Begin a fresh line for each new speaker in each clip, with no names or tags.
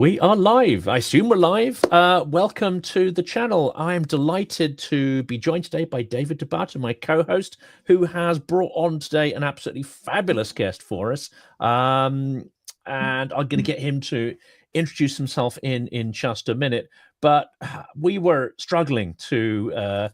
We are live. I assume we're live. Welcome to the channel. I am delighted to be joined today by David Debata, my co-host, who has brought on today an absolutely fabulous guest for us. And I'm going to get him to introduce himself in just a minute. But we were struggling to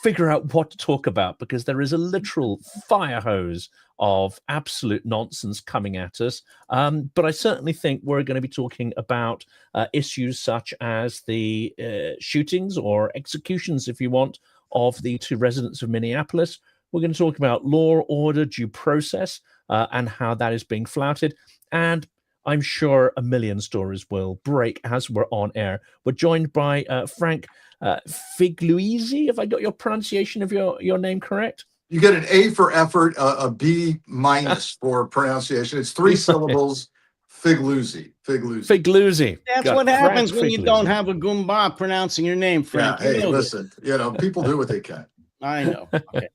figure out what to talk about because there is a literal fire hose of absolute nonsense coming at us. But I certainly think we're going to be talking about issues such as the shootings or executions, if you want, of the two residents of Minneapolis. We're going to talk about law, order, due process, and how that is being flouted. And I'm sure a million stories will break as we're on air. We're joined by Frank Figliuzzi, if I got your pronunciation of your name correct.
You get an A for effort, a B minus for pronunciation. It's three syllables. Figliuzzi.
Figliuzzi.
That's what happens when you don't have a Goomba pronouncing your name, Frank.
Yeah, hey, listen, people do what they can.
I know. Okay.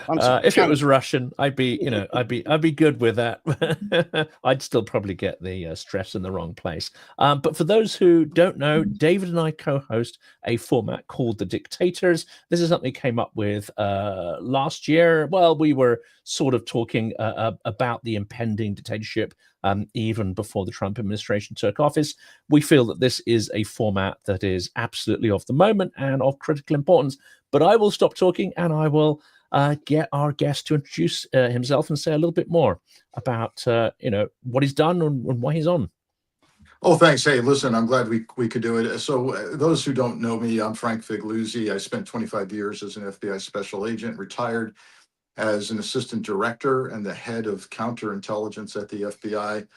If it was Russian, I'd be good with that. I'd still probably get the stress in the wrong place. But for those who don't know, David and I co-host a format called The Dictators. This is something we came up with last year. Well, we were sort of talking about the impending dictatorship even before the Trump administration took office. We feel that this is a format that is absolutely of the moment and of critical importance. But I will stop talking and I will get our guest to introduce himself and say a little bit more about what he's done and why he's on.
Oh, thanks. Hey, listen, I'm glad we could do it. So those who don't know me, I'm Frank Figliuzzi. I spent 25 years as an FBI special agent, retired as an assistant director and the head of counterintelligence at the FBI.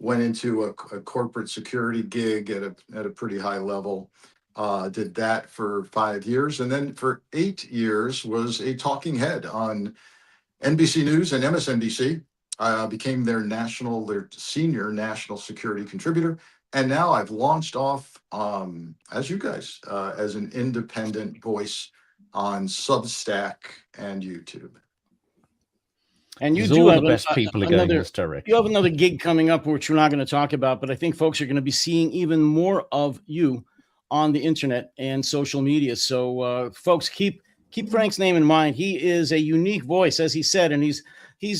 Went into a corporate security gig at a pretty high level. Did that for 5 years, and then for 8 years was a talking head on NBC News and MSNBC. I became their senior national security contributor, and now I've launched off as you guys as an independent voice on Substack and YouTube.
And you do have
the best people are going in this direction.
You have another gig coming up, which we're not going to talk about, but I think folks are going to be seeing even more of you on the internet and social media. So folks, keep Frank's name in mind. He is a unique voice, as he said, and he's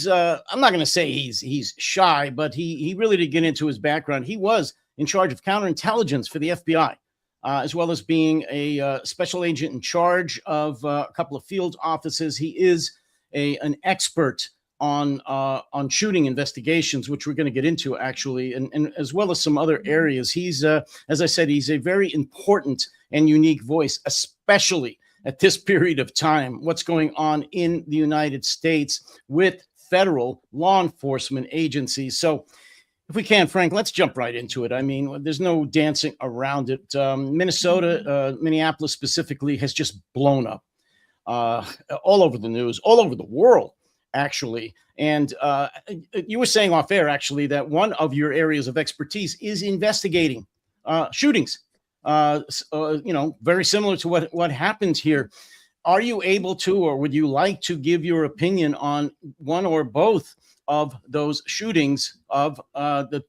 I'm not going to say he's shy, but he really did get into his background. He was in charge of counterintelligence for the FBI, as well as being a special agent in charge of a couple of field offices. He is an expert on shooting investigations, which we're going to get into actually, and as well as some other areas. He's, as I said, he's a very important and unique voice, especially at this period of time, what's going on in the United States with federal law enforcement agencies. So if we can, Frank, let's jump right into it. I mean, there's no dancing around it. Minnesota, Minneapolis specifically, has just blown up all over the news, all over the world, actually. And you were saying off air, actually, that one of your areas of expertise is investigating shootings, very similar to what happened here. Are you able to, or would you like to give your opinion on one or both of those shootings of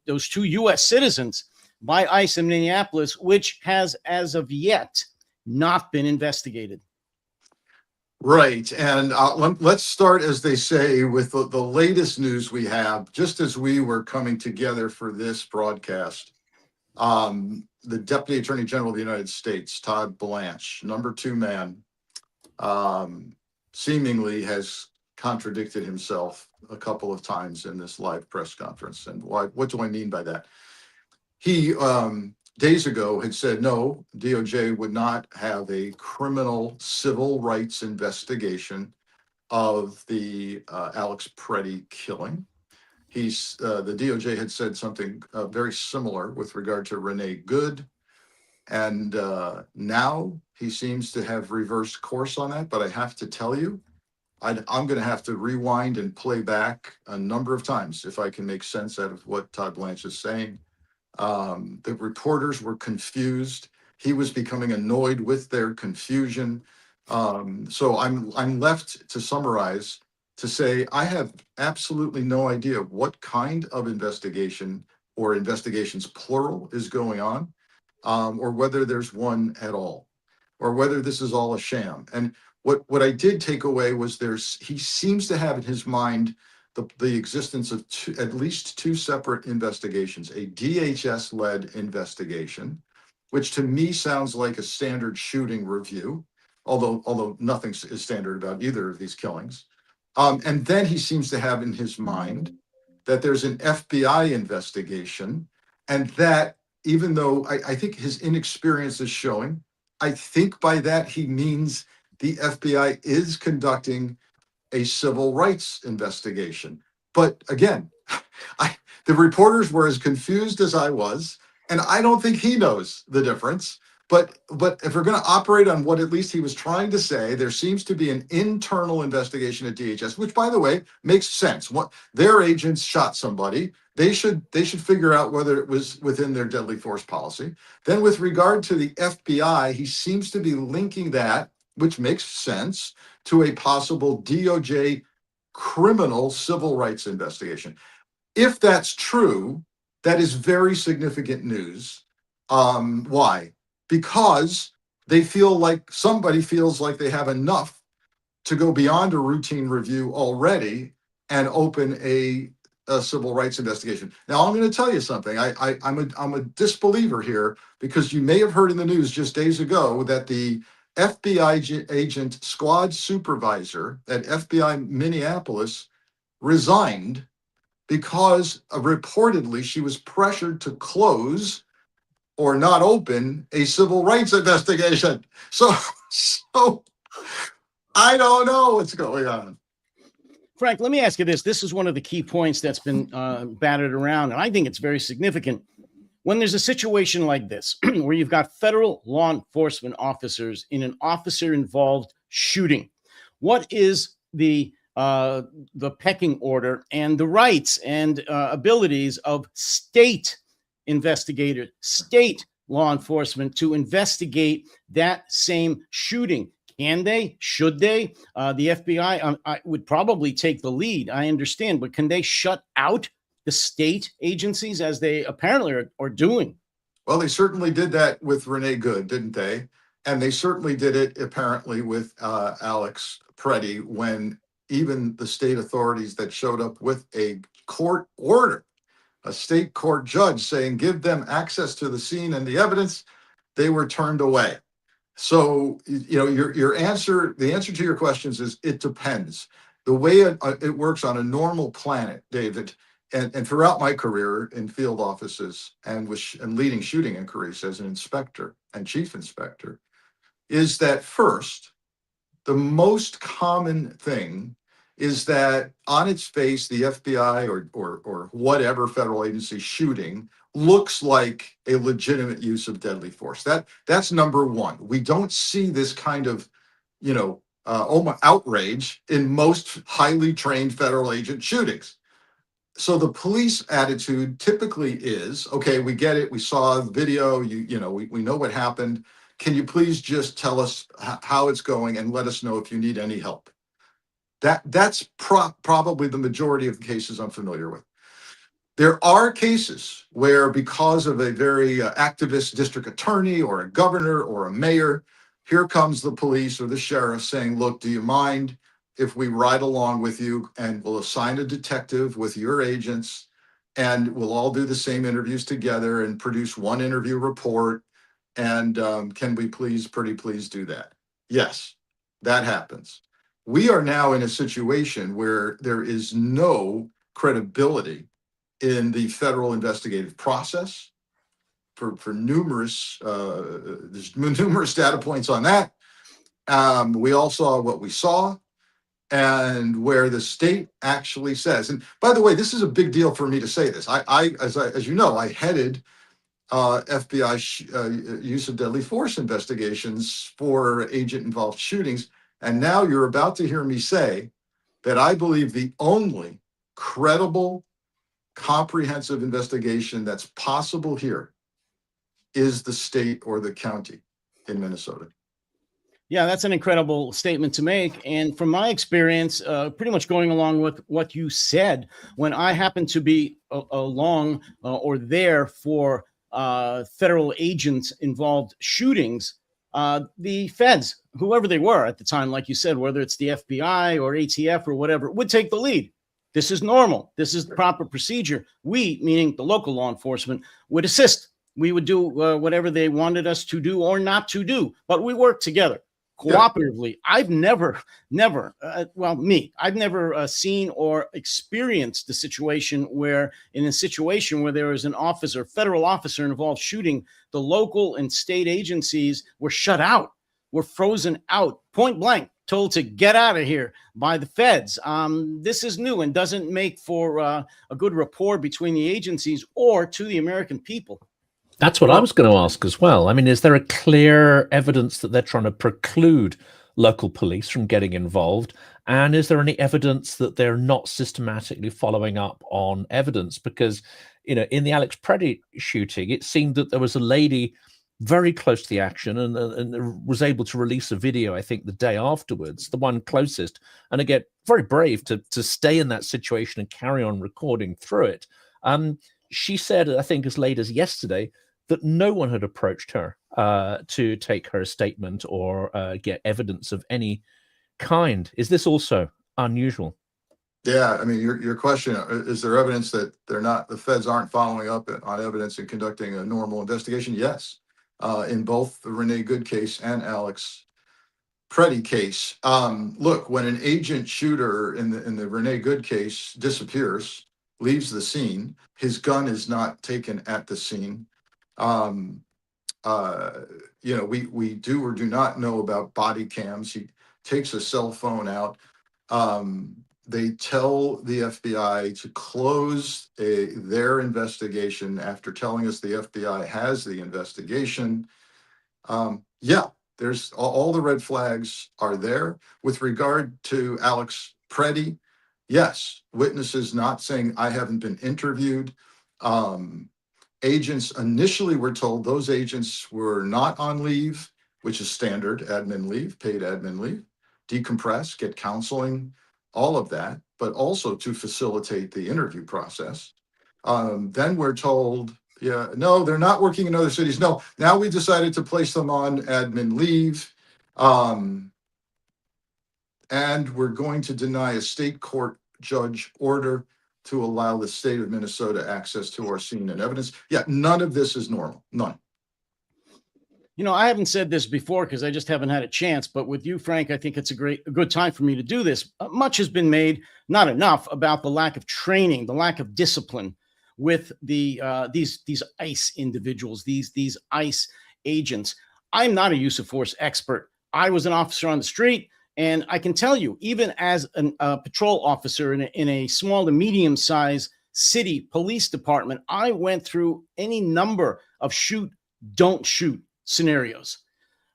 those two U.S. citizens by ICE in Minneapolis, which has, as of yet, not been investigated?
Right. And let's start, as they say, with the latest news we have. Just as we were coming together for this broadcast, the Deputy Attorney General of the United States, Todd Blanche, number 2 man, seemingly has contradicted himself a couple of times in this live press conference. And what do I mean by that? He days ago had said, no, DOJ would not have a criminal civil rights investigation of the Alex Preddy killing. The DOJ had said something very similar with regard to Renee Good. And now he seems to have reversed course on that. But I have to tell you, I'm going to have to rewind and play back a number of times if I can make sense out of what Todd Blanche is saying. The reporters were confused. He was becoming annoyed with their confusion. So I'm left to summarize to say I have absolutely no idea what kind of investigation or investigations plural is going on, or whether there's one at all, or whether this is all a sham. And what I did take away was he seems to have in his mind the existence of at least two separate investigations, a DHS-led investigation, which to me sounds like a standard shooting review, although nothing is standard about either of these killings. And then he seems to have in his mind that there's an FBI investigation, and that even though I think his inexperience is showing, I think by that he means the FBI is conducting a civil rights investigation. But again, the reporters were as confused as I was, and I don't think he knows the difference. But if we're going to operate on what at least he was trying to say, there seems to be an internal investigation at DHS, which, by the way, makes sense. What their agents shot somebody, they should figure out whether it was within their deadly force policy. Then, with regard to the FBI, he seems to be linking that, which makes sense, to a possible DOJ criminal civil rights investigation. If that's true, that is very significant news. Why? Because somebody feels like they have enough to go beyond a routine review already and open a civil rights investigation. Now, I'm going to tell you something. I'm a disbeliever here, because you may have heard in the news just days ago that the FBI agent squad supervisor at FBI Minneapolis resigned because reportedly she was pressured to close or not open a civil rights investigation. So I don't know what's going on.
Frank, let me ask you this. This is one of the key points that's been battered around, and I think it's very significant. When there's a situation like this, where you've got federal law enforcement officers in an officer-involved shooting, what is the pecking order and the rights and abilities of state investigators, state law enforcement to investigate that same shooting? Can they? Should they? The FBI I would probably take the lead, I understand, but can they shut out the state agencies, as they apparently are doing?
Well, they certainly did that with Renee Good, didn't they? And they certainly did it apparently with Alex Preddy, when even the state authorities that showed up with a court order, a state court judge saying give them access to the scene and the evidence, they were turned away. So, the answer to your questions is it depends. The way it works on a normal planet, David, and throughout my career in field offices and leading shooting inquiries as an inspector and chief inspector, is that first, the most common thing is that on its face, the FBI or whatever federal agency shooting looks like a legitimate use of deadly force. That's number one. We don't see this kind of, outrage in most highly trained federal agent shootings. So the police attitude typically is, okay, we get it. We saw the video. We know what happened. Can you please just tell us how it's going and let us know if you need any help? That's probably the majority of the cases I'm familiar with. There are cases where, because of a very activist district attorney or a governor or a mayor, here comes the police or the sheriff saying, look, do you mind if we ride along with you, and we'll assign a detective with your agents, and we'll all do the same interviews together and produce one interview report, and can we please do that? Yes, that happens. We are now in a situation where there is no credibility in the federal investigative process for numerous, there's numerous data points on that. We all saw what we saw, and where the state actually says, and by the way, this is a big deal for me to say this. As you know, I headed FBI use of deadly force investigations for agent-involved shootings. And now you're about to hear me say that I believe the only credible, comprehensive investigation that's possible here is the state or the county in Minnesota.
Yeah, that's an incredible statement to make. And from my experience, pretty much going along with what you said, when I happened to be along or there for federal agents involved shootings, the feds, whoever they were at the time, like you said, whether it's the FBI or ATF or whatever, would take the lead. This is normal. This is the proper procedure. We, meaning the local law enforcement, would assist. We would do whatever they wanted us to do or not to do, but we work together cooperatively. I've never, I've never seen or experienced the situation where, in a situation where there is an officer, federal officer involved shooting, the local and state agencies were shut out, were frozen out, point blank, told to get out of here by the feds. This is new and doesn't make for a good rapport between the agencies or to the American people.
That's what I was going to ask as well. I mean, is there a clear evidence that they're trying to preclude local police from getting involved? And is there any evidence that they're not systematically following up on evidence? Because, you know, in the Alex Preddy shooting, it seemed that there was a lady very close to the action and was able to release a video, I think, the day afterwards, the one closest. And again, very brave to stay in that situation and carry on recording through it. She said, I think as late as yesterday, that no one had approached her to take her statement or get evidence of any kind. Is this also unusual?
Yeah, I mean, your question, is there evidence that the feds aren't following up on evidence and conducting a normal investigation? Yes, in both the Renee Good case and Alex Preddy case. Look, when an agent shooter in the Renee Good case disappears, leaves the scene, his gun is not taken at the scene. You know, we do or do not know about body cams. He takes a cell phone out. They tell the FBI to close their investigation after telling us the FBI has the investigation. Yeah, there's all the red flags are there. With regard to Alex Preddy, yes, witnesses not saying I haven't been interviewed. Agents initially were told those agents were not on leave, which is standard admin leave, paid admin leave, decompress, get counseling, all of that, but also to facilitate the interview process. Then we're told, yeah, no, they're not working in other cities. No, now we decided to place them on admin leave. And we're going to deny a state court judge order to allow the state of Minnesota access to our scene and evidence. Yeah, none of this is normal. None.
You know, I haven't said this before because I just haven't had a chance, but with you, Frank, I think it's a good time for me to do this. Much has been made, not enough, about the lack of training, the lack of discipline with these ICE individuals, these ICE agents. I'm not a use of force expert. I was an officer on the street. And I can tell you, even as a patrol officer in a small to medium-sized city police department, I went through any number of shoot, don't shoot scenarios.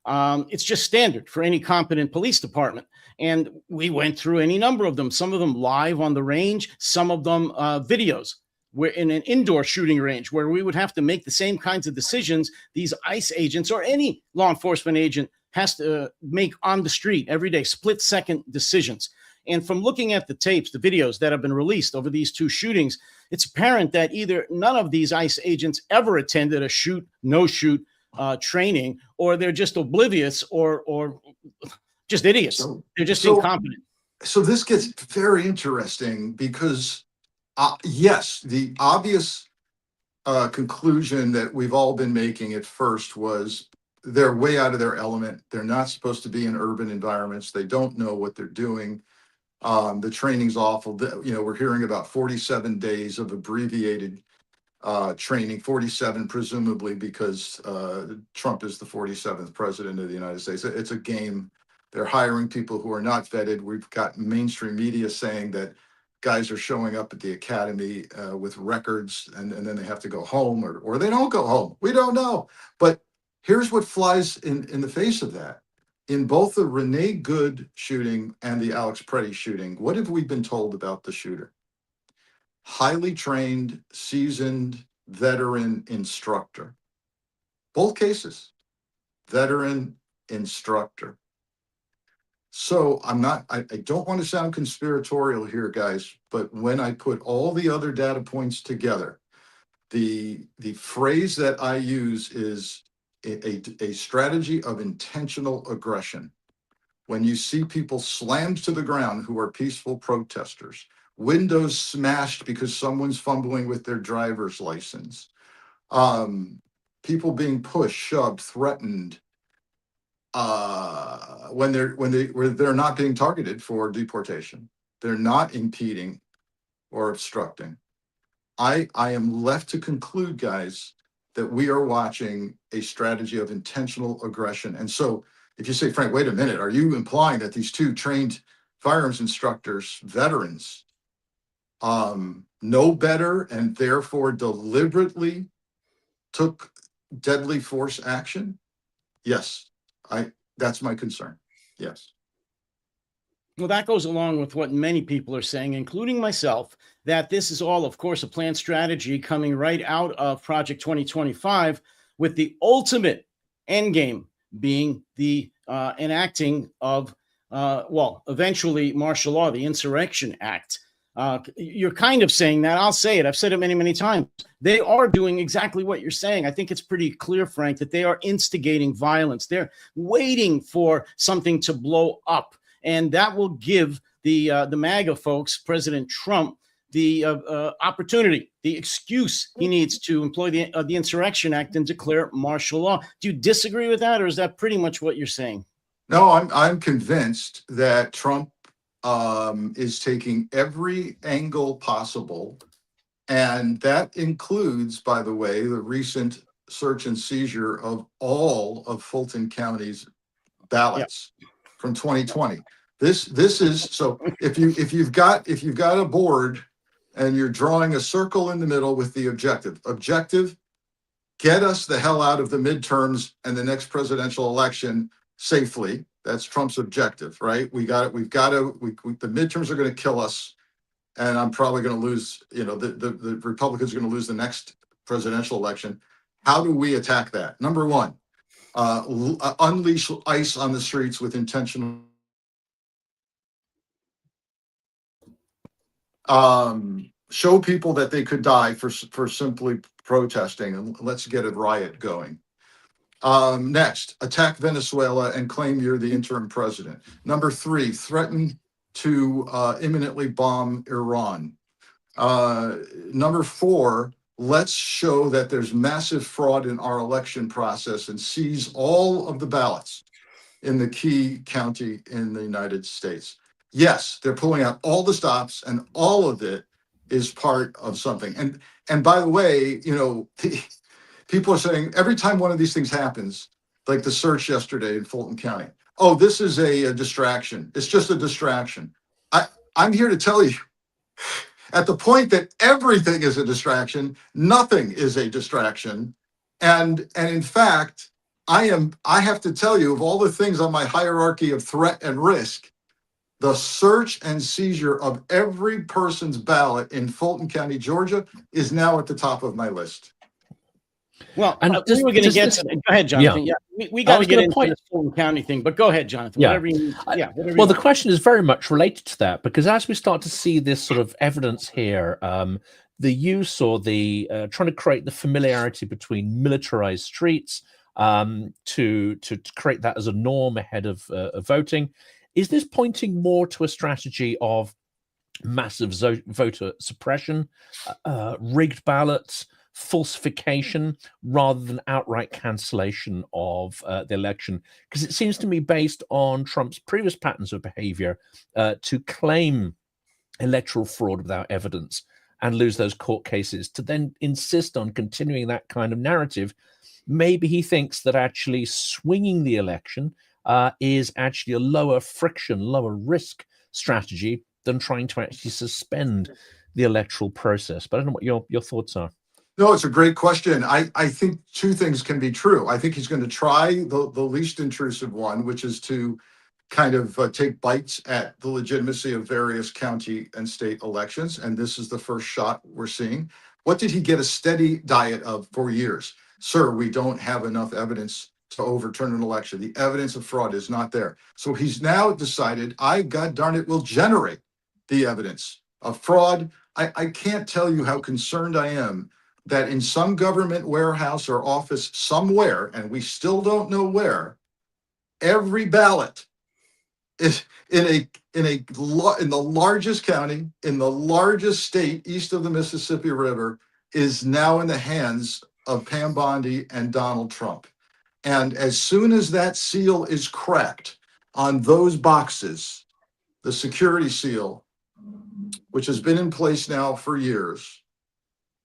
It's just standard for any competent police department. And we went through any number of them, some of them live on the range, some of them videos. We're in an indoor shooting range where we would have to make the same kinds of decisions these ICE agents or any law enforcement agent has to make on the street every day, split-second decisions. And from looking at the tapes, the videos that have been released over these two shootings, it's apparent that either none of these ICE agents ever attended a shoot, no shoot training, or they're just oblivious or just idiots. They're just incompetent.
So this gets very interesting because, yes, the obvious conclusion that we've all been making at first was they're way out of their element. They're not supposed to be in urban environments. They don't know what they're doing. The training's awful. You know, we're hearing about 47 days of abbreviated training, 47 presumably because Trump is the 47th president of the United States. It's a game. They're hiring people who are not vetted. We've got mainstream media saying that guys are showing up at the academy with records and then they have to go home or they don't go home. We don't know. But here's what flies in the face of that. In both the Renee Good shooting and the Alex Preddy shooting, what have we been told about the shooter? Highly trained, seasoned, veteran instructor. Both cases, veteran instructor. So I don't want to sound conspiratorial here, guys, but when I put all the other data points together, the phrase that I use is a strategy of intentional aggression. When you see people slammed to the ground who are peaceful protesters, windows smashed because someone's fumbling with their driver's license, people being pushed, shoved, threatened, when they're not being targeted for deportation, they're not impeding or obstructing. I am left to conclude, guys, that we are watching a strategy of intentional aggression. And so if you say, Frank, wait a minute, are you implying that these two trained firearms instructors, veterans, know better and therefore deliberately took deadly force action? Yes, that's my concern. Yes.
Well, that goes along with what many people are saying, including myself, that this is all, of course, a planned strategy coming right out of Project 2025, with the ultimate end game being the enacting of, eventually martial law, the Insurrection Act. You're kind of saying that. I'll say it. I've said it many, many times. They are doing exactly what you're saying. I think it's pretty clear, Frank, that they are instigating violence. They're waiting for something to blow up. And that will give the MAGA folks, President Trump, the opportunity, the excuse he needs to employ the Insurrection Act and declare martial law. Do you disagree with that, or is that pretty much what you're saying?
No, I'm convinced that Trump is taking every angle possible, and that includes, by the way, the recent search and seizure of all of Fulton County's ballots from 2020. This is so. If you've got a board and you're drawing a circle in the middle with the objective, get us the hell out of the midterms and the next presidential election safely. That's Trump's objective, right? The midterms are going to kill us, and I'm probably going to lose. The Republicans are going to lose the next presidential election. How do we attack that? Number one, unleash ICE on the streets with intentional. Show people that they could die for simply protesting, and let's get a riot going. Next, attack Venezuela and claim you're the interim president. Number three, threaten to imminently bomb Iran. Number four, let's show that there's massive fraud in our election process and seize all of the ballots in the key county in the United States. Yes, they're pulling out all the stops, and all of it is part of something. And by the way, people are saying every time one of these things happens, like the search yesterday in Fulton County, oh, this is a distraction. It's just a distraction. I'm here to tell you, at the point that everything is a distraction, nothing is a distraction. And in fact, I have to tell you, of all the things on my hierarchy of threat and risk, the search and seizure of every person's ballot in Fulton County, Georgia, is now at the top of my list.
Well, we were going to get to that. Go ahead, Jonathan. Yeah, we got to get into this Fulton County thing, but go ahead, Jonathan.
Yeah.
Whatever you need. Whatever
well, the question is very much related to that, because as we start to see this sort of evidence here, the use or the trying to create the familiarity between militarized streets to create that as a norm ahead of voting. Is this pointing more to a strategy of massive voter suppression, rigged ballots, falsification, rather than outright cancellation of the election? Because it seems to me, based on Trump's previous patterns of behavior, to claim electoral fraud without evidence and lose those court cases, to then insist on continuing that kind of narrative, maybe he thinks that actually swinging the election is actually a lower friction, lower risk strategy than trying to actually suspend the electoral process. But I don't know what your thoughts are.
No, it's a great question. I think two things can be true. I think he's going to try the least intrusive one, which is to kind of take bites at the legitimacy of various county and state elections. And this is the first shot we're seeing. What did he get a steady diet of for years? Sir, we don't have enough evidence to overturn an election. The evidence of fraud is not there. So he's now decided, God darn it, will generate the evidence of fraud. I can't tell you how concerned I am that in some government warehouse or office somewhere, and we still don't know where, every ballot is in the largest county, in the largest state east of the Mississippi River, is now in the hands of Pam Bondi and Donald Trump. And as soon as that seal is cracked on those boxes, the security seal, which has been in place now for years,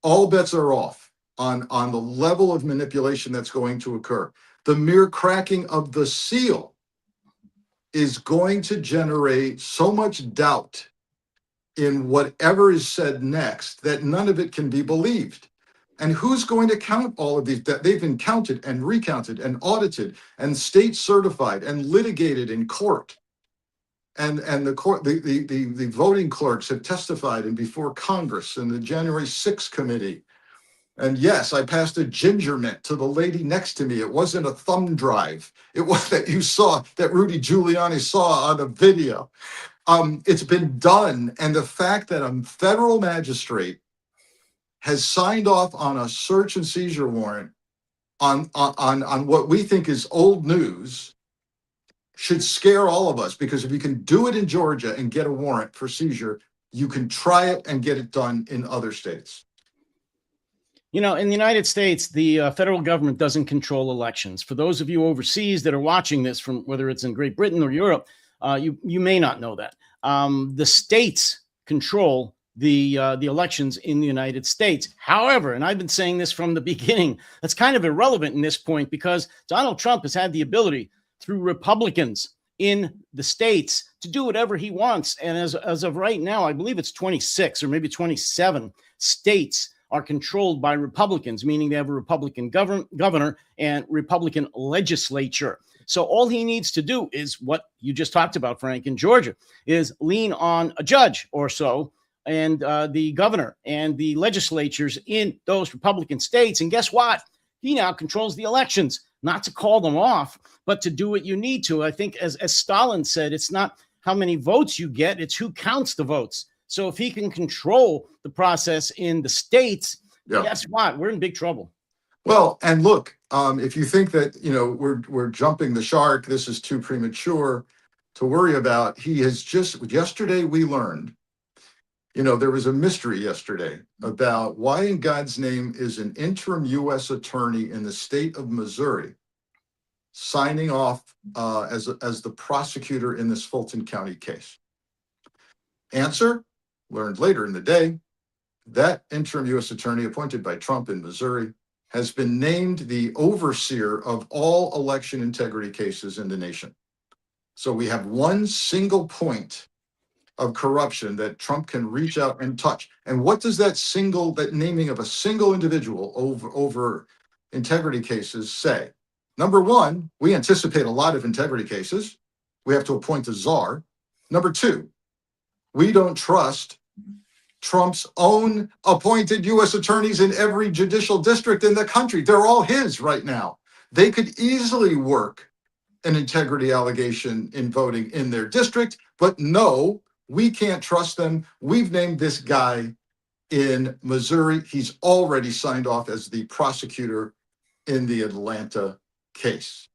all bets are off on the level of manipulation that's going to occur. The mere cracking of the seal is going to generate so much doubt in whatever is said next that none of it can be believed. And who's going to count all of these that they've been counted and recounted and audited and state certified and litigated in court? And the court, the voting clerks have testified and before Congress and the January 6th committee. And yes, I passed a ginger mint to the lady next to me. It wasn't a thumb drive. It was that you saw, that Rudy Giuliani saw on a video. It's been done. And the fact that a federal magistrate has signed off on a search and seizure warrant on what we think is old news should scare all of us, because if you can do it in Georgia and get a warrant for seizure, you can try it and get it done in other states.
You know, in the United States, the federal government doesn't control elections. For those of you overseas that are watching this, from whether it's in Great Britain or Europe, you may not know that. The states control the elections in the United States. However, and I've been saying this from the beginning, that's kind of irrelevant in this point, because Donald Trump has had the ability through Republicans in the states to do whatever he wants. And as of right now, I believe it's 26 or maybe 27 states are controlled by Republicans, meaning they have a Republican governor and Republican legislature. So all he needs to do is what you just talked about, Frank, in Georgia, is lean on a judge or so and the governor and the legislatures in those Republican states. And guess what? He now controls the elections, not to call them off, but to do what you need to. I think as Stalin said, it's not how many votes you get, it's who counts the votes. So if he can control the process in the states, guess what? We're in big trouble.
Well, and look, if you think that, we're jumping the shark, this is too premature to worry about. He has yesterday we learned, there was a mystery yesterday about why in God's name is an interim U.S. attorney in the state of Missouri signing off as the prosecutor in this Fulton County case. Answer, learned later in the day, that interim U.S. attorney appointed by Trump in Missouri has been named the overseer of all election integrity cases in the nation. So we have one single point of corruption that Trump can reach out and touch. And what does that naming of a single individual over integrity cases say? Number one, we anticipate a lot of integrity cases. We have to appoint a czar. Number two, we don't trust Trump's own appointed U.S. attorneys in every judicial district in the country. They're all his right now. They could easily work an integrity allegation in voting in their district, but no, we can't trust them. We've named this guy in Missouri. He's already signed off as the prosecutor in the Atlanta case.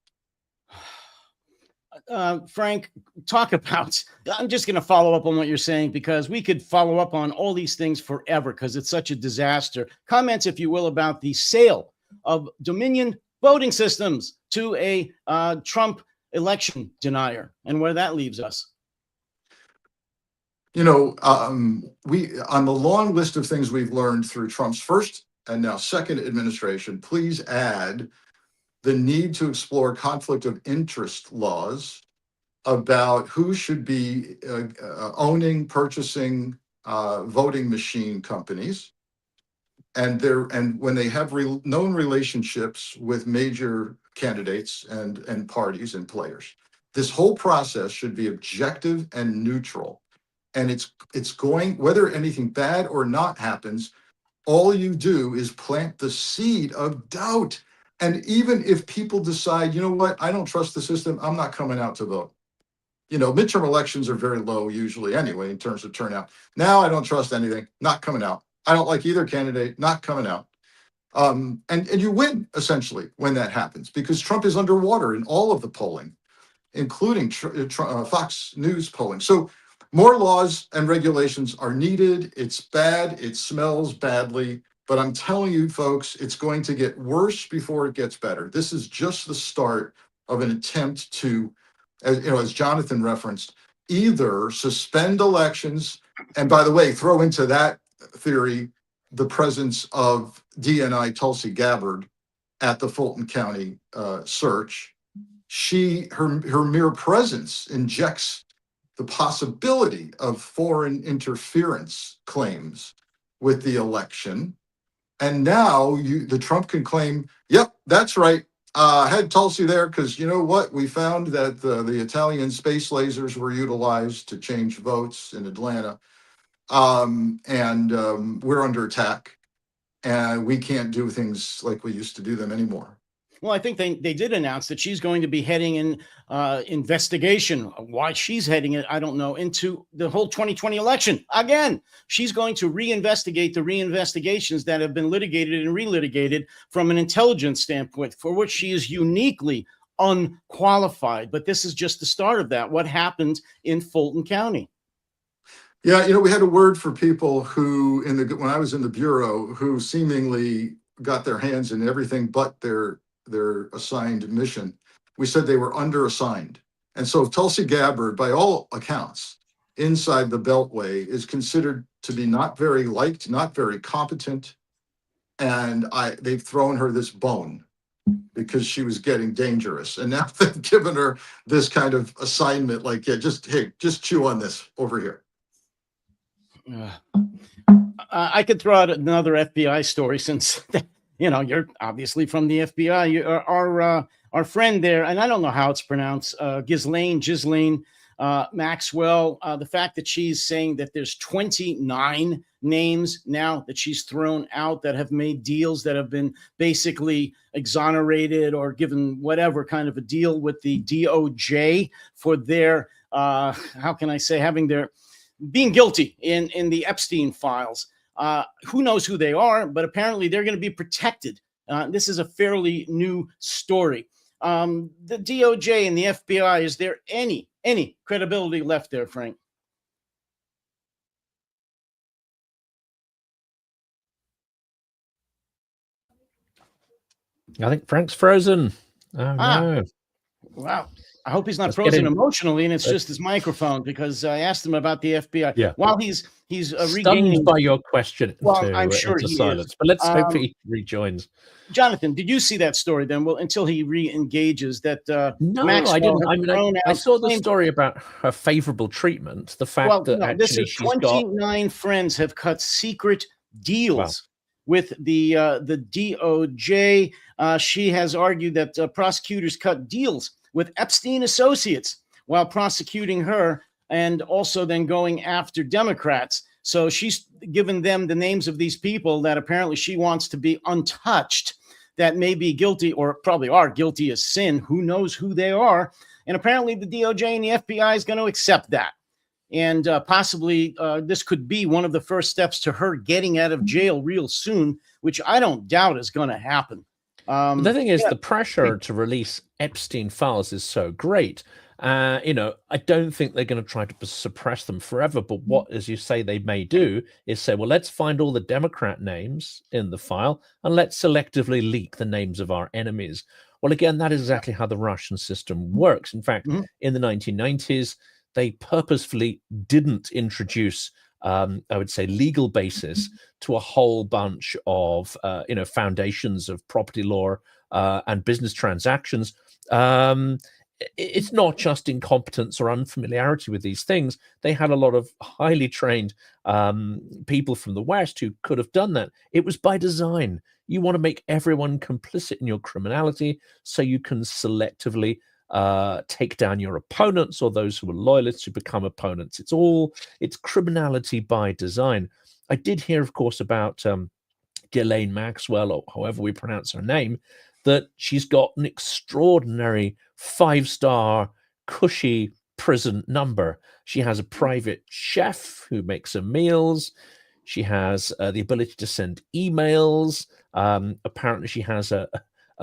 Frank, talk about, I'm just going to follow up on what you're saying, because we could follow up on all these things forever because it's such a disaster. Comments, if you will, about the sale of Dominion voting systems to a Trump election denier and where that leaves us.
We on the long list of things we've learned through Trump's first and now second administration, please add the need to explore conflict of interest laws about who should be owning, purchasing voting machine companies, and when they have known relationships with major candidates and parties and players. This whole process should be objective and neutral, and it's going, whether anything bad or not happens, all you do is plant the seed of doubt. And even if people decide, you know what, I don't trust the system, I'm not coming out to vote. You know, midterm elections are very low usually anyway in terms of turnout. Now I don't trust anything, not coming out. I don't like either candidate, not coming out. And you win essentially when that happens, because Trump is underwater in all of the polling, including Fox News polling. So more laws and regulations are needed. It's bad. It smells badly. But I'm telling you, folks, it's going to get worse before it gets better. This is just the start of an attempt to, as Jonathan referenced, either suspend elections, and by the way, throw into that theory the presence of DNI Tulsi Gabbard at the Fulton County search. Her mere presence injects the possibility of foreign interference claims with the election. And now the Trump can claim, yep, that's right. I had Tulsi there because you know what? We found that the Italian space lasers were utilized to change votes in Atlanta. We're under attack. And we can't do things like we used to do them anymore.
Well, I think they did announce that she's going to be heading in investigation. Why she's heading it, I don't know, into the whole 2020 election. Again, she's going to reinvestigate the reinvestigations that have been litigated and relitigated from an intelligence standpoint, for which she is uniquely unqualified. But this is just the start of that. What happened in Fulton County?
Yeah, we had a word for people who, when I was in the Bureau, who seemingly got their hands in everything but their assigned mission. We said they were underassigned. And so Tulsi Gabbard, by all accounts, inside the Beltway, is considered to be not very liked, not very competent. And they've thrown her this bone because she was getting dangerous. And now they've given her this kind of assignment, like, just chew on this over here.
I could throw out another FBI story since, you're obviously from the FBI. Our friend there, and I don't know how it's pronounced, Ghislaine Maxwell, the fact that she's saying that there's 29 names now that she's thrown out that have made deals, that have been basically exonerated or given whatever kind of a deal with the DOJ for their, being guilty in the Epstein files. Who knows who they are, but apparently they're going to be protected. This is a fairly new story. The DOJ and the FBI, is there any credibility left there, Frank?
I think Frank's frozen. Oh, no.
Wow. I hope he's not frozen emotionally, and it's just his microphone, because I asked him about the FBI.
Yeah.
While he's
regaining by your question.
Well, I'm sure he
silence.
is.
But let's hope he rejoins.
Jonathan, did you see that story then? Well, until he re-engages, that
no,
Maxwell
I didn't. I saw the story about her favorable treatment. The fact that actually she's
29 friends have cut secret deals with the DOJ. She has argued that prosecutors cut deals with Epstein associates while prosecuting her, and also then going after Democrats. So she's given them the names of these people that apparently she wants to be untouched, that may be guilty or probably are guilty as sin. Who knows who they are? And apparently the DOJ and the FBI is going to accept that. And possibly this could be one of the first steps to her getting out of jail real soon, which I don't doubt is going to happen.
The thing is, the pressure to release Epstein files is so great. I don't think they're going to try to suppress them forever. But what, as you say, they may do is say, well, let's find all the Democrat names in the file and let's selectively leak the names of our enemies. Well, again, that is exactly how the Russian system works. In fact, in the 1990s, they purposefully didn't introduce I would say legal basis to a whole bunch of foundations of property law and business transactions. It's not just incompetence or unfamiliarity with these things. They had a lot of highly trained people from the West who could have done that. It was by design. You want to make everyone complicit in your criminality so you can selectively take down your opponents or those who are loyalists who become opponents. It's criminality by design. I did hear, of course, about Ghislaine Maxwell, or however we pronounce her name. that she's got an extraordinary 5-star cushy prison number. She has a private chef who makes her meals. She has the ability to send emails. Apparently, she has a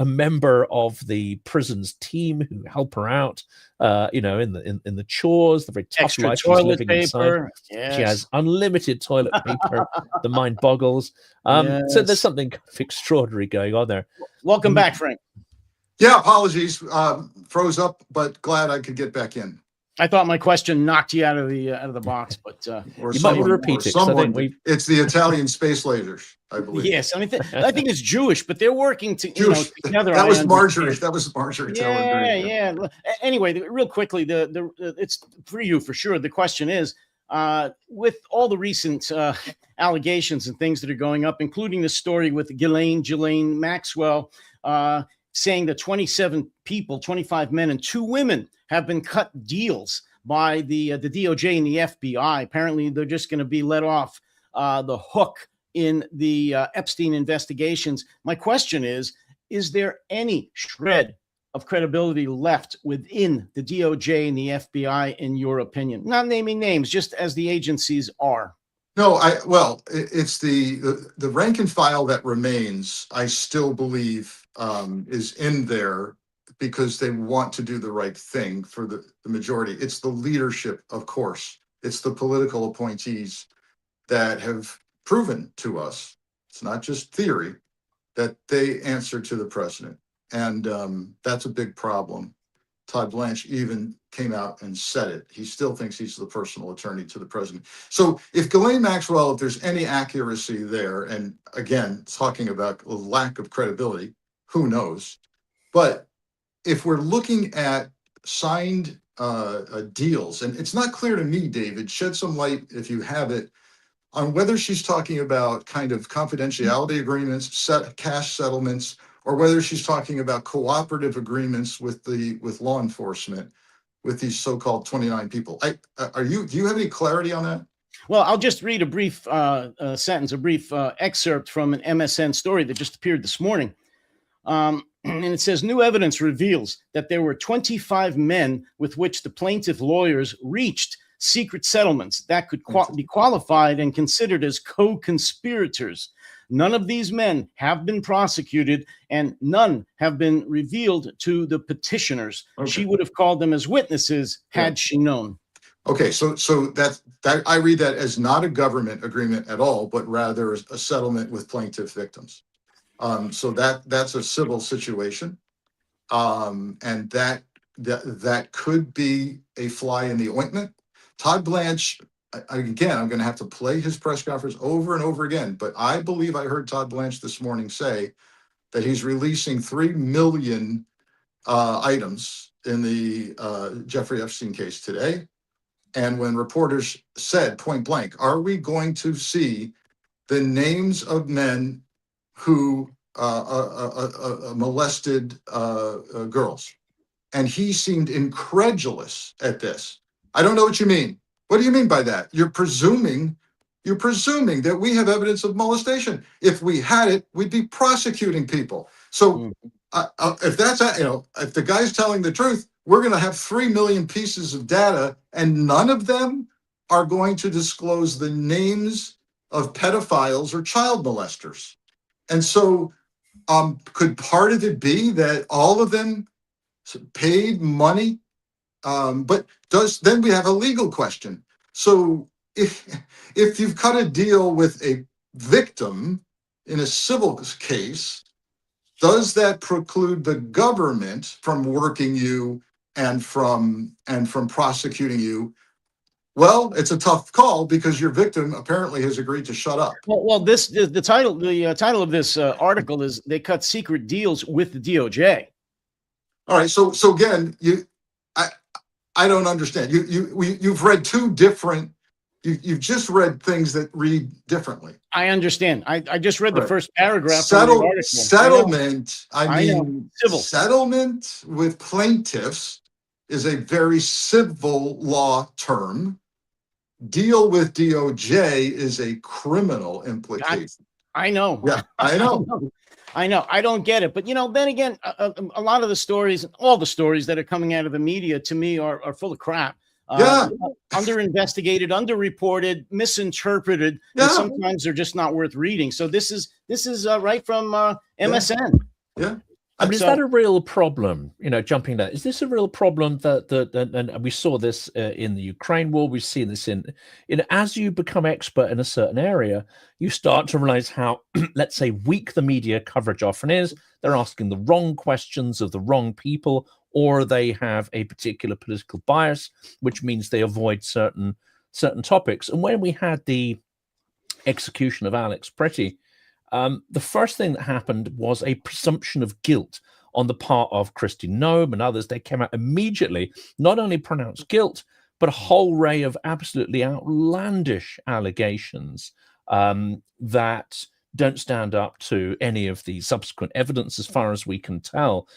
member of the prison's team who help her out, in the chores, the very tough
Extra
life she's
toilet
living inside.
paper. Yes.
She has unlimited toilet paper. The mind boggles. So there's
Yes.
something kind of extraordinary going on there.
Welcome back, Frank.
Yeah, apologies. Froze up, but glad I could get back in.
I thought my question knocked you out of the box, but
Or
You might want to
someone-
repeat
or
it, 'cause I
someone-
think
it's the Italian space lasers, I believe.
yes, I mean, I think it's Jewish, but they're working
Jewish.
together.
That
I
was
understand.
Marjorie. That was Marjorie Taylor
Yeah,
Greene.
yeah. Anyway, real quickly, the it's for you for sure. The question is, with all the recent allegations and things that are going up, including the story with Ghislaine Maxwell, saying that 27 people, 25 men and 2 women have been cut deals by the DOJ and the FBI. Apparently, they're just going to be let off the hook in the Epstein investigations. My question is there any shred of credibility left within the DOJ and the FBI, in your opinion? Not naming names, just as the agencies are.
No, it's the rank and file that remains. I still believe is in there because they want to do the right thing for the majority. It's the leadership, of course. It's the political appointees that have proven to us, it's not just theory, that they answer to the president. And that's a big problem. Todd Blanche even came out and said it. He still thinks he's the personal attorney to the president. So if Ghislaine Maxwell, if there's any accuracy there, and again, talking about a lack of credibility, who knows? But if we're looking at signed deals, and it's not clear to me, David, shed some light if you have it, on whether she's talking about kind of confidentiality agreements, cash settlements, or whether she's talking about cooperative agreements with law enforcement, with these so-called 29 people. Do you have any clarity on that?
Well, I'll just read a brief sentence, a brief excerpt from an MSN story that just appeared this morning. And it says, new evidence reveals that there were 25 men with which the plaintiff lawyers reached secret settlements that could be qualified and considered as co-conspirators. None of these men have been prosecuted, and none have been revealed to the petitioners.
Okay.
She would have called them as witnesses had she known.
Okay, so that I read that as not a government agreement at all, but rather a settlement with plaintiff victims. So that's a civil situation, and that could be a fly in the ointment. Todd Blanche, again, I'm going to have to play his press conference over and over again, but I believe I heard Todd Blanche this morning say that he's releasing 3 million items in the Jeffrey Epstein case today. And when reporters said point blank, are we going to see the names of men who molested girls? And he seemed incredulous at this. I don't know what you mean. What do you mean by that? You're presuming that we have evidence of molestation. If we had it, we'd be prosecuting people. So if that's, if the guy's telling the truth, we're going to have 3 million pieces of data, and none of them are going to disclose the names of pedophiles or child molesters. And so could part of it be that all of them paid money? But then we have a legal question. So if you've cut a deal with a victim in a civil case, does that preclude the government from working you and from prosecuting you? Well, it's a tough call because your victim apparently has agreed to shut up.
Well, the title of this article is "They Cut Secret Deals with the DOJ."
All right, so again, I don't understand. You've read two different. You've just read things that read differently.
I understand. I just read the
Right.
first paragraph. From the article.
Settlement. I mean,
Civil
settlement with plaintiffs is a very civil law term. Deal with DOJ is a criminal implication.
I know.
Yeah, I know.
I know. I don't get it. But, then again, a lot of the stories, all the stories that are coming out of the media to me are full of crap.
Yeah.
Under investigated, underreported, misinterpreted, and
Yeah.
sometimes they're just not worth reading. So this is right from MSN.
Yeah.
I mean, is that a real problem? Jumping there, is this a real problem and we saw this in the Ukraine war? We've seen this as you become expert in a certain area, you start to realize how, let's say, weak the media coverage often is. They're asking the wrong questions of the wrong people, or they have a particular political bias, which means they avoid certain topics. And when we had the execution of Alex Pretty, the first thing that happened was a presumption of guilt on the part of Kristi Noem and others. They came out immediately, not only pronounced guilt, but a whole array of absolutely outlandish allegations that don't stand up to any of the subsequent evidence as far as we can tell.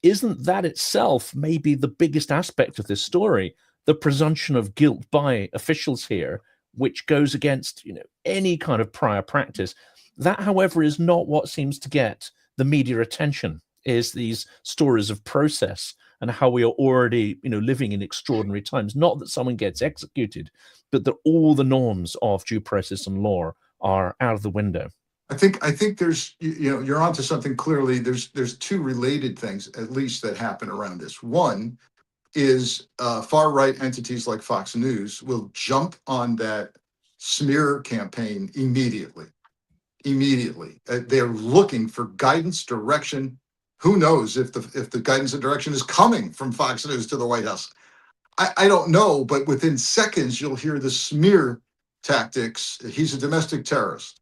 Isn't that itself maybe the biggest aspect of this story, the presumption of guilt by officials here, which goes against any kind of prior practice? That, however, is not what seems to get the media attention, is these stories of process and how we are already, living in extraordinary times. Not that someone gets executed, but that all the norms of due process and law are out of the window.
I think there's, you're onto something clearly. There's two related things, at least, that happen around this. One is far-right entities like Fox News will jump on that smear campaign immediately. They're looking for guidance, direction. Who knows if the guidance and direction is coming from Fox News to the White House? I don't know, but within seconds you'll hear the smear tactics. He's a domestic terrorist.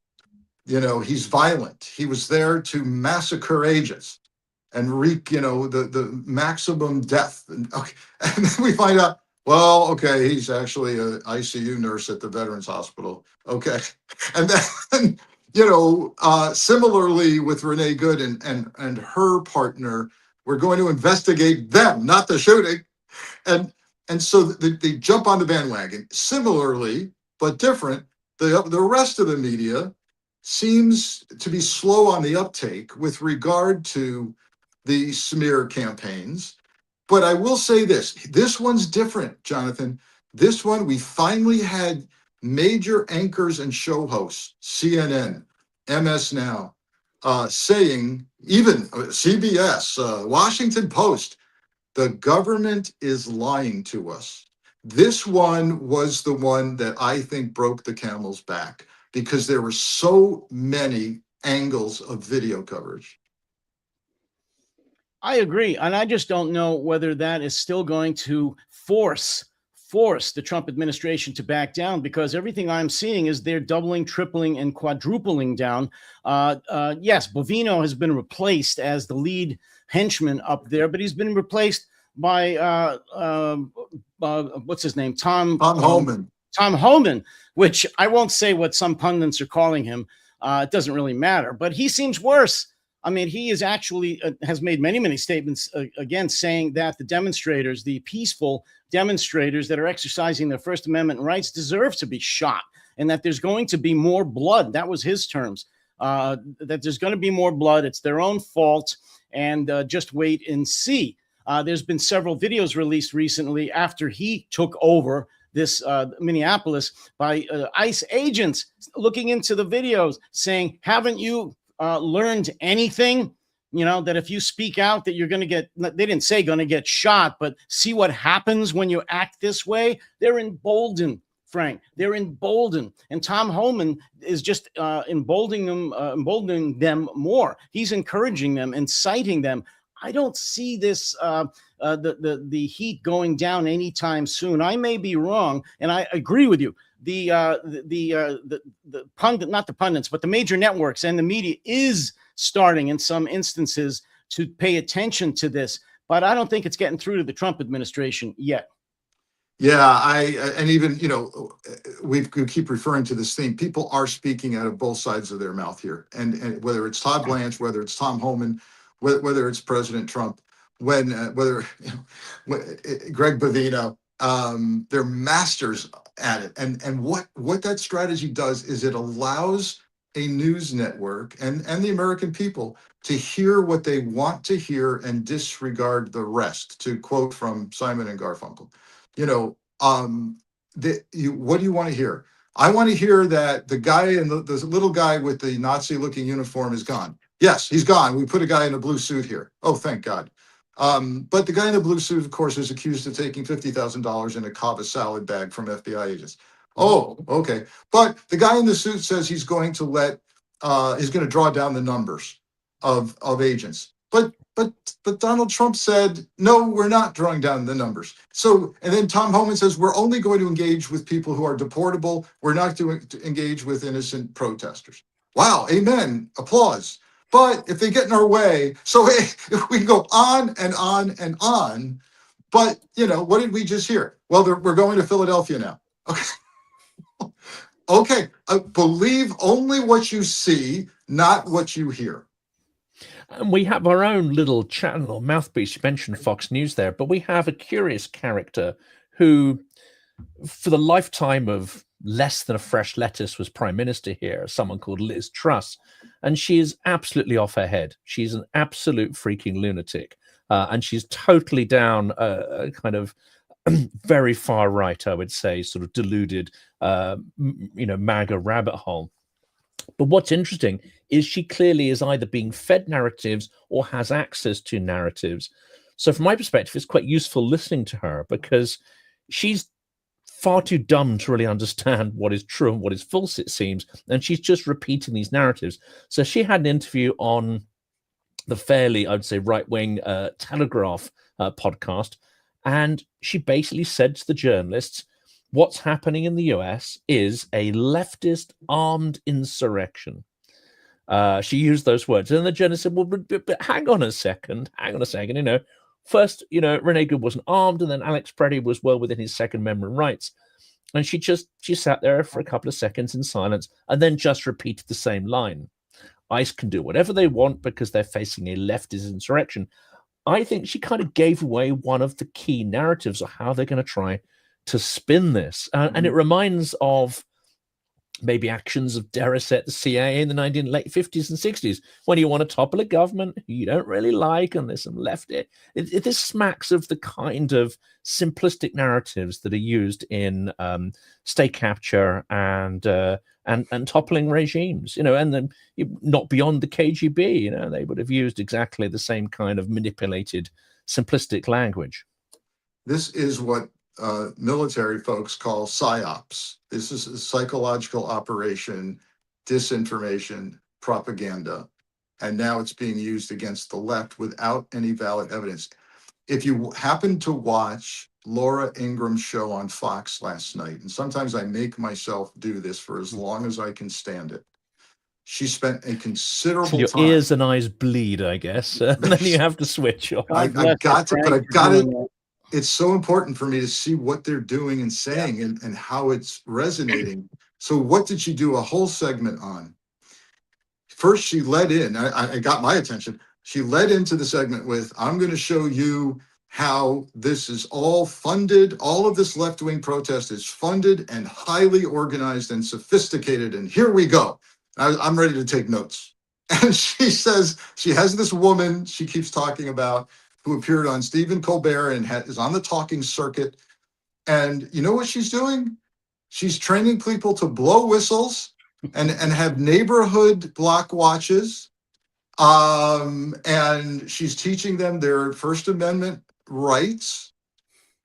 He's violent. He was there to massacre agents and wreak, the maximum death. And then we find out, well, okay, he's actually an ICU nurse at the Veterans Hospital. Okay, and then. Similarly with Renee Good and her partner, we're going to investigate them, not the shooting. And so they jump on the bandwagon. Similarly, but different, the rest of the media seems to be slow on the uptake with regard to the smear campaigns. But I will say this one's different, Jonathan. This one, we finally had major anchors and show hosts, CNN, MS Now, saying, even CBS, Washington Post, the government is lying to us. This one was the one that I think broke the camel's back because there were so many angles of video coverage.
I agree. And I just don't know whether that is still going to force the Trump administration to back down, because everything I'm seeing is they're doubling, tripling, and quadrupling down. Yes, Bovino has been replaced as the lead henchman up there, but he's been replaced by what's his name? Tom Homan. Tom Homan, which I won't say what some pundits are calling him. It doesn't really matter, but he seems worse. I mean, he is actually has made many statements again, saying that the demonstrators, the peaceful demonstrators that are exercising their First Amendment rights, deserve to be shot, and that there's going to be more blood. That was his terms. That there's going to be more blood. It's their own fault, and just wait and see. There's been several videos released recently after he took over this Minneapolis by ICE agents looking into the videos, saying, "Haven't you learned anything? That if you speak out that you're going to get," they didn't say going to get shot, but see what happens when you act this way. They're emboldened, Frank. They're emboldened. And Tom Homan is just emboldening them more. He's encouraging them, inciting them. I don't see this the heat going down anytime soon. I may be wrong, and I agree with you. The pundit, not the pundits, but the major networks and the media is starting in some instances to pay attention to this, but I don't think it's getting through to the Trump administration yet.
Yeah, and even, we keep referring to this theme. People are speaking out of both sides of their mouth here. And whether it's Todd Blanche, whether it's Tom Homan, whether it's President Trump, whether Greg Bovino, they're masters at it. And what that strategy does is it allows a news network and the American people to hear what they want to hear and disregard the rest, to quote from Simon and Garfunkel. What do you want to hear? I want to hear that the guy and the little guy with the Nazi looking uniform is gone. Yes, he's gone. We put a guy in a blue suit here. Oh, thank God. But the guy in the blue suit, of course, is accused of taking $50,000 in a Cava salad bag from FBI agents. Oh, okay. But the guy in the suit says he's going to he's going to draw down the numbers of agents. But Donald Trump said, no, we're not drawing down the numbers. So, and then Tom Homan says, we're only going to engage with people who are deportable. We're not going to engage with innocent protesters. Wow, amen, applause. But if they get in our way, so we can go on and on and on. But, what did we just hear? Well, we're going to Philadelphia now. Okay. Okay, believe only what you see, not what you hear.
And we have our own little channel, Mouthpiece. You mentioned Fox News there, but we have a curious character who, for the lifetime of less than a fresh lettuce, was prime minister here, someone called Liz Truss. And she is absolutely off her head. She's an absolute freaking lunatic. And she's totally down a kind of very far right, I would say, sort of deluded, MAGA rabbit hole. But what's interesting is she clearly is either being fed narratives or has access to narratives. So from my perspective, it's quite useful listening to her, because she's far too dumb to really understand what is true and what is false, it seems. And she's just repeating these narratives. So she had an interview on the fairly, I would say, right-wing Telegraph podcast. And she basically said to the journalists, what's happening in the US is a leftist armed insurrection. She used those words. And the journalist said, well, but hang on a second. First, Rene Good wasn't armed, and then Alex Preddy was well within his Second Amendment rights. And she sat there for a couple of seconds in silence and then just repeated the same line. ICE can do whatever they want because they're facing a leftist insurrection. I think she kind of gave away one of the key narratives of how they're going to try to spin this. And it reminds of maybe actions of, dare I say it, the CIA in the late 50s and 60s, when you want to topple a government you don't really like, and there's some left. This smacks of the kind of simplistic narratives that are used in state capture and toppling regimes, and then not beyond the KGB, they would have used exactly the same kind of manipulated, simplistic language.
This is what military folks call psyops. This is a psychological operation, disinformation, propaganda, and now it's being used against the left without any valid evidence. If you happen to watch Laura Ingram's show on Fox last night, and sometimes I make myself do this for as long as I can stand it, she spent a considerable
your
time.
Ears and eyes bleed, I guess, and then you have to switch off.
I've got to. It's so important for me to see what they're doing and saying, and how it's resonating. So what did she do a whole segment on? First, she led in, I got my attention. She led into the segment with, I'm going to show you how this is all funded. All of this left-wing protest is funded and highly organized and sophisticated. And here we go. I'm ready to take notes. And she says, she has this woman she keeps talking about, who appeared on Stephen Colbert and is on the talking circuit. And you know what she's doing? She's training people to blow whistles and have neighborhood block watches. And she's teaching them their First Amendment rights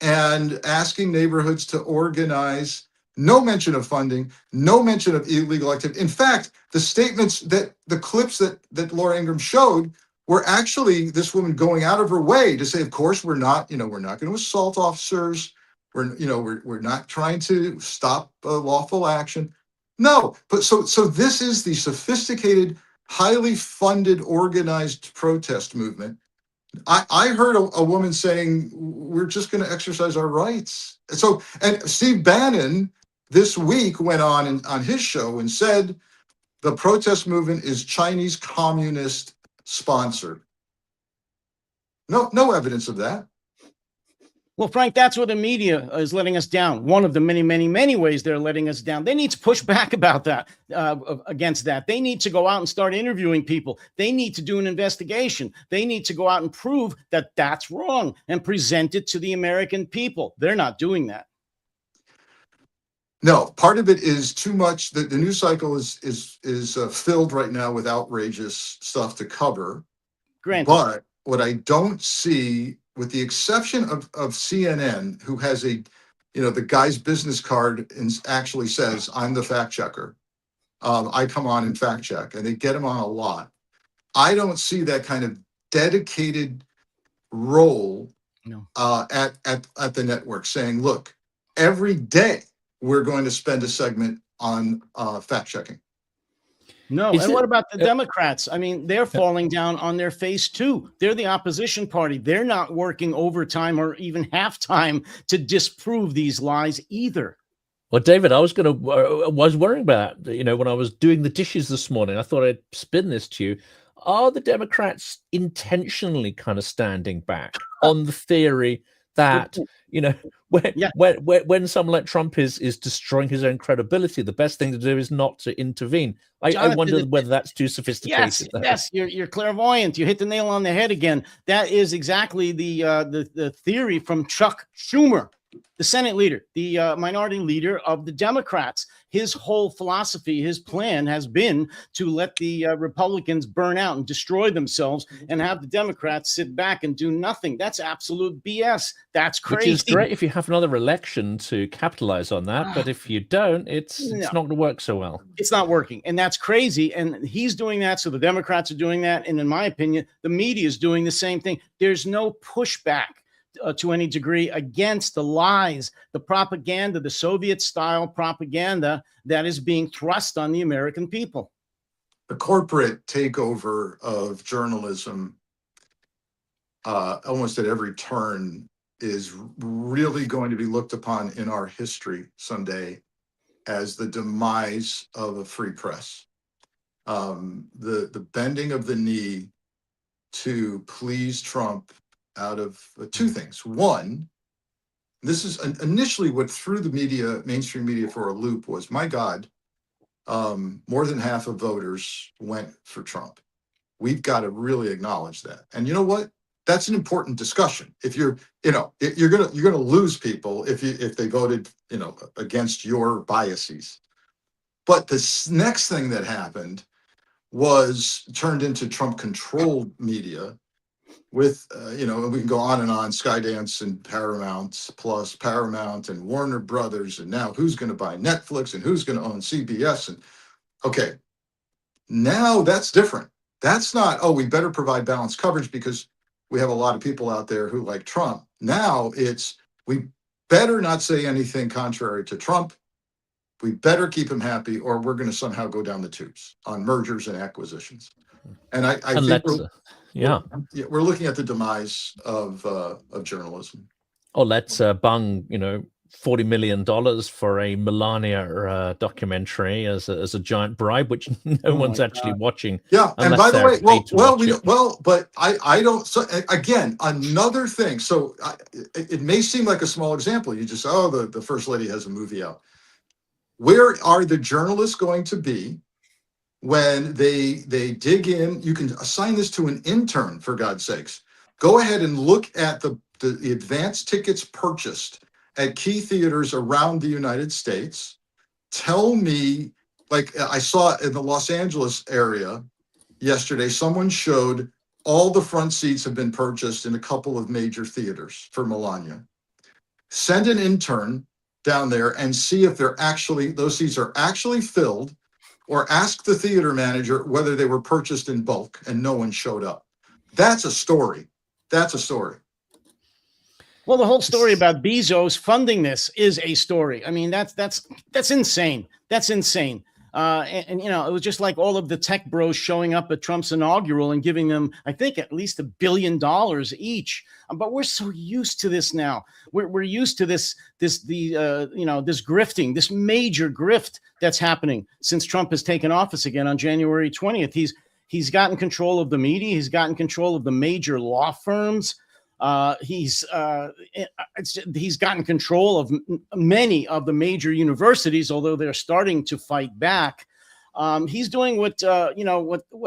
and asking neighborhoods to organize. No mention of funding, no mention of illegal activity. In fact, the statements the clips that Laura Ingraham showed were actually this woman going out of her way to say, of course, we're not going to assault officers. We're not trying to stop lawful action. No, but so this is the sophisticated, highly funded, organized protest movement. I heard a woman saying, we're just going to exercise our rights. So, and Steve Bannon this week went on his show and said, the protest movement is Chinese communist sponsored. No evidence of that.
Well, Frank, that's where the media is letting us down. One of the many, many, many ways they're letting us down. They need to push back about that, against that. They need to go out and start interviewing people. They need to do an investigation. They need to go out and prove that that's wrong and present it to the American people. They're not doing that.
No, part of it is too much. The news cycle is filled right now with outrageous stuff to cover.
Granted.
But what I don't see, with the exception of CNN, who has the guy's business card and actually says, I'm the fact checker. I come on and fact check, and they get him on a lot. I don't see that kind of dedicated role at the network saying, look, every day we're going to spend a segment on fact checking.
No. And what about the Democrats? I mean, they're falling down on their face too. They're the opposition party. They're not working overtime or even halftime to disprove these lies either.
Well, David, I was worrying about that. When I was doing the dishes this morning, I thought I'd spin this to you. Are the Democrats intentionally kind of standing back on the theory that, when someone like Trump is destroying his own credibility, the best thing to do is not to intervene? I wonder whether that's too sophisticated.
Yes, you're clairvoyant. You hit the nail on the head again. That is exactly the theory from Chuck Schumer, the Senate leader, the minority leader of the Democrats. His whole philosophy, his plan has been to let the Republicans burn out and destroy themselves and have the Democrats sit back and do nothing. That's absolute BS. That's crazy.
Which is great if you have another election to capitalize on that. But if you don't, it's not going to work so well.
It's not working. And that's crazy. And he's doing that. So the Democrats are doing that. And in my opinion, the media is doing the same thing. There's no pushback to any degree against the lies, the propaganda, the Soviet-style propaganda that is being thrust on the American people.
The corporate takeover of journalism almost at every turn is really going to be looked upon in our history someday as the demise of a free press. The bending of the knee to please Trump out of two things. One, this is initially what threw the media, mainstream media, for a loop was, my God, more than half of voters went for Trump. We've got to really acknowledge that. And you know what? That's an important discussion. If you're gonna lose people if they voted, against your biases. But the next thing that happened was turned into Trump-controlled media. With, and we can go on and on, Skydance and Paramount Plus, Paramount and Warner Brothers, and now who's going to buy Netflix and who's going to own CBS? And okay, now that's different. That's not, we better provide balanced coverage because we have a lot of people out there who like Trump. Now it's, we better not say anything contrary to Trump. We better keep him happy, or we're going to somehow go down the tubes on mergers and acquisitions. And I think we're looking at the demise of journalism.
Let's bung $40 million for a Melania documentary as a giant bribe, which no one's actually watching.
Yeah, and by the way, but I don't. So again, another thing. So it may seem like a small example. You just the first lady has a movie out. Where are the journalists going to be when they dig in? You can assign this to an intern, for God's sakes. Go ahead and look at the advance tickets purchased at key theaters around the United States. Tell me, like I saw in the Los Angeles area yesterday, someone showed all the front seats have been purchased in a couple of major theaters for Melania. Send an intern down there and see if those seats are actually filled, or ask the theater manager whether they were purchased in bulk, and no one showed up. That's a story. That's a story.
Well, the whole story about Bezos funding this is a story. I mean, that's insane. That's insane. And it was just like all of the tech bros showing up at Trump's inaugural and giving them, I think, at least $1 billion each. But we're so used to this now. We're used to this grifting, this major grift that's happening since Trump has taken office again on January 20th. He's gotten control of the media. He's gotten control of the major law firms. He's gotten control of many of the major universities, although they're starting to fight back. He's doing what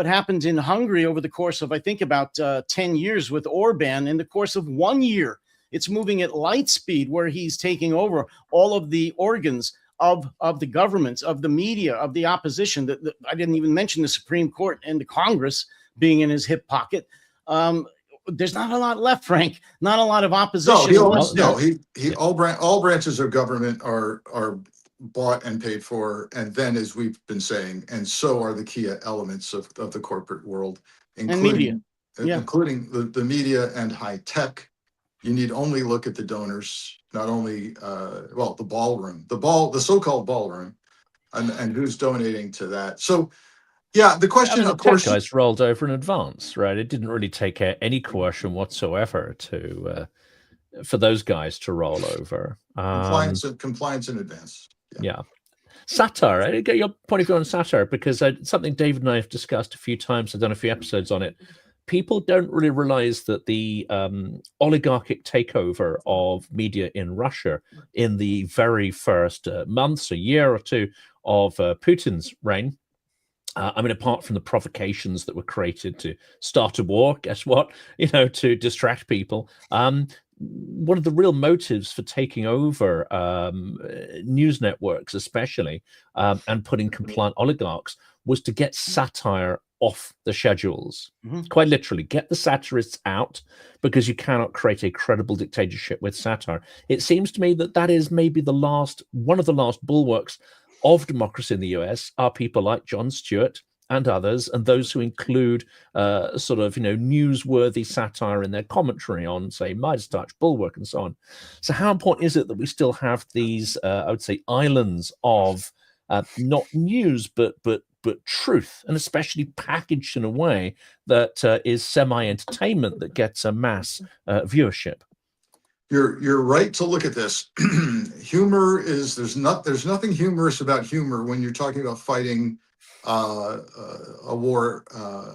happened in Hungary over the course of, I think, about 10 years with Orban. In the course of 1 year, it's moving at light speed, where he's taking over all of the organs of the governments, of the media, of the opposition. I didn't even mention the Supreme Court and the Congress being in his hip pocket. There's not a lot left, Frank. Not a lot of opposition.
All branches of government are bought and paid for, and then, as we've been saying, and so are the key elements of the corporate world, including the media and high tech. You need only look at the donors, not only the ballroom, the so-called ballroom, and who's donating to that. So, yeah, the question, of course,
guys rolled over in advance, right? It didn't really take any coercion whatsoever for those guys to roll over.
Compliance in advance.
Yeah. Satire. I get your point of view on satire, because something David and I have discussed a few times. I've done a few episodes on it. People don't really realize that the oligarchic takeover of media in Russia in the very first months, a year or two of Putin's reign, apart from the provocations that were created to start a war, guess what? To distract people. One of the real motives for taking over news networks, especially, and putting compliant oligarchs, was to get satire off the schedules. Quite literally, get the satirists out, because you cannot create a credible dictatorship with satire. It seems to me that is maybe one of the last bulwarks of democracy in the US are people like Jon Stewart and others, and those who include newsworthy satire in their commentary on, say, Midas Touch, Bulwark, and so on. So how important is it that we still have these, I would say, islands of not news, but truth, and especially packaged in a way that is semi-entertainment that gets a mass viewership?
You're right to look at this. Humor is there's nothing humorous about humor when you're talking about fighting a war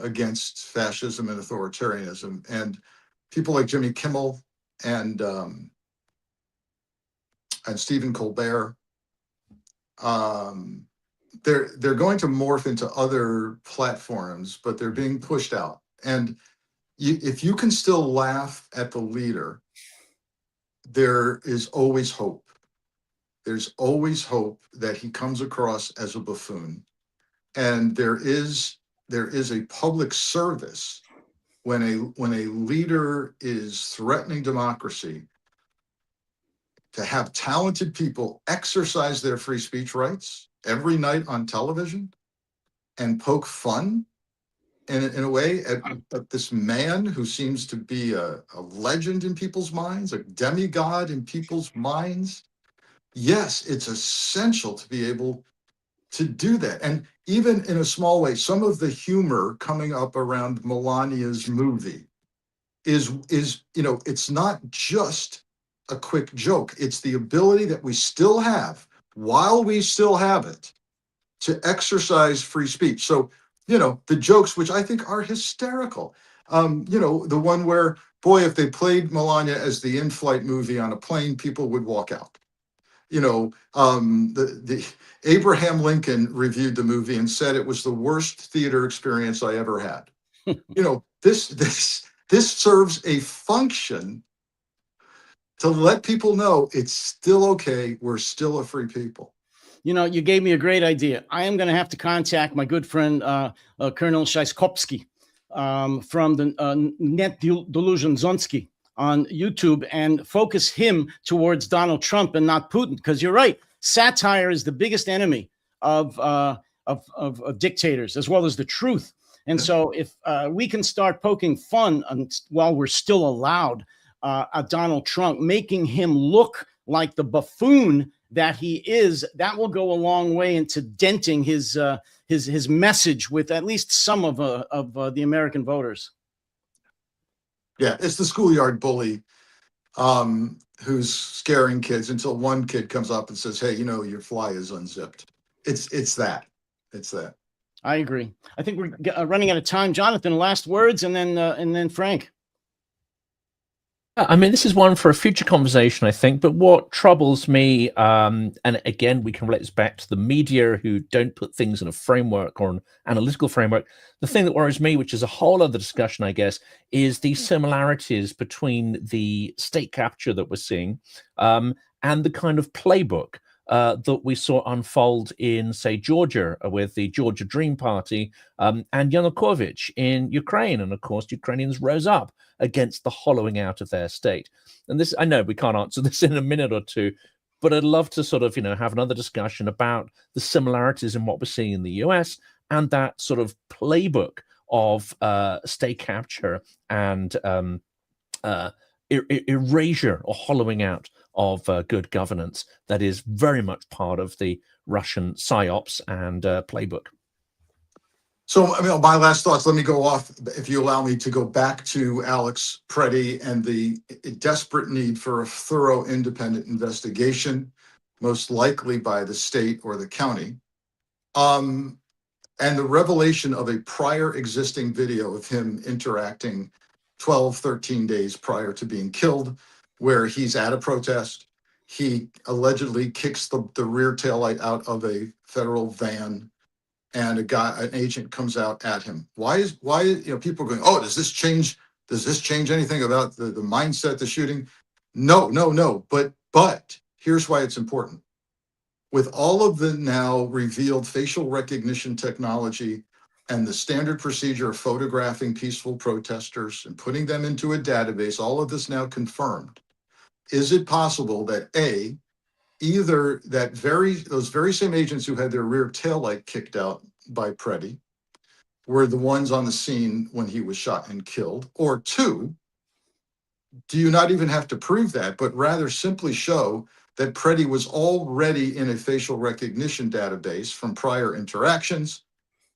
against fascism and authoritarianism. And people like Jimmy Kimmel and Stephen Colbert, they're going to morph into other platforms, but they're being pushed out. And if you can still laugh at the leader, there is always hope. There's always hope that he comes across as a buffoon. And there is a public service when a leader is threatening democracy, to have talented people exercise their free speech rights every night on television and poke fun in a way at this man who seems to be a legend in people's minds, a demigod in people's minds. Yes, it's essential to be able to do that. And even in a small way, some of the humor coming up around Melania's movie is it's not just a quick joke. It's the ability that we still have, while we still have it, to exercise free speech. So, the jokes, which I think are hysterical, the one where, boy, if they played Melania as the in-flight movie on a plane, people would walk out. The Abraham Lincoln reviewed the movie and said it was the worst theater experience I ever had. This serves a function to let people know it's still okay. We're still a free people.
You gave me a great idea. I am going to have to contact my good friend, Colonel Shaiskopsky from the Net Delusion Zonsky on YouTube, and focus him towards Donald Trump and not Putin. Because you're right, satire is the biggest enemy of dictators, as well as the truth. And so if we can start poking fun while we're still allowed at Donald Trump, making him look like the buffoon that he is, that will go a long way into denting his message with at least some of the American voters.
Yeah, it's the schoolyard bully who's scaring kids until one kid comes up and says, "Hey, your fly is unzipped." It's that.
I agree. I think we're running out of time. Jonathan, last words, and then Frank.
I mean, this is one for a future conversation, I think. But what troubles me, and again, we can relate this back to the media who don't put things in a framework or an analytical framework. The thing that worries me, which is a whole other discussion, I guess, is the similarities between the state capture that we're seeing and the kind of playbook that we saw unfold in, say, Georgia with the Georgia Dream Party and Yanukovych in Ukraine. And of course, Ukrainians rose up against the hollowing out of their state. And this, I know we can't answer this in a minute or two, but I'd love to sort of, have another discussion about the similarities in what we're seeing in the US and that sort of playbook of state capture and erasure or hollowing out of good governance that is very much part of the Russian psyops and playbook.
So, I mean, my last thoughts, let me go off, if you allow me to go back to Alex Preddy and the desperate need for a thorough independent investigation, most likely by the state or the county. And the revelation of a prior existing video of him interacting 12, 13 days prior to being killed, where he's at a protest. He allegedly kicks the rear taillight out of a federal van, and an agent comes out at him. Why, people are going, oh, does this change anything about the mindset, the shooting? No. But here's why it's important. With all of the now revealed facial recognition technology and the standard procedure of photographing peaceful protesters and putting them into a database, all of this now confirmed, is it possible that either those very same agents who had their rear taillight kicked out by Preddy were the ones on the scene when he was shot and killed, or two, do you not even have to prove that, but rather simply show that Preddy was already in a facial recognition database from prior interactions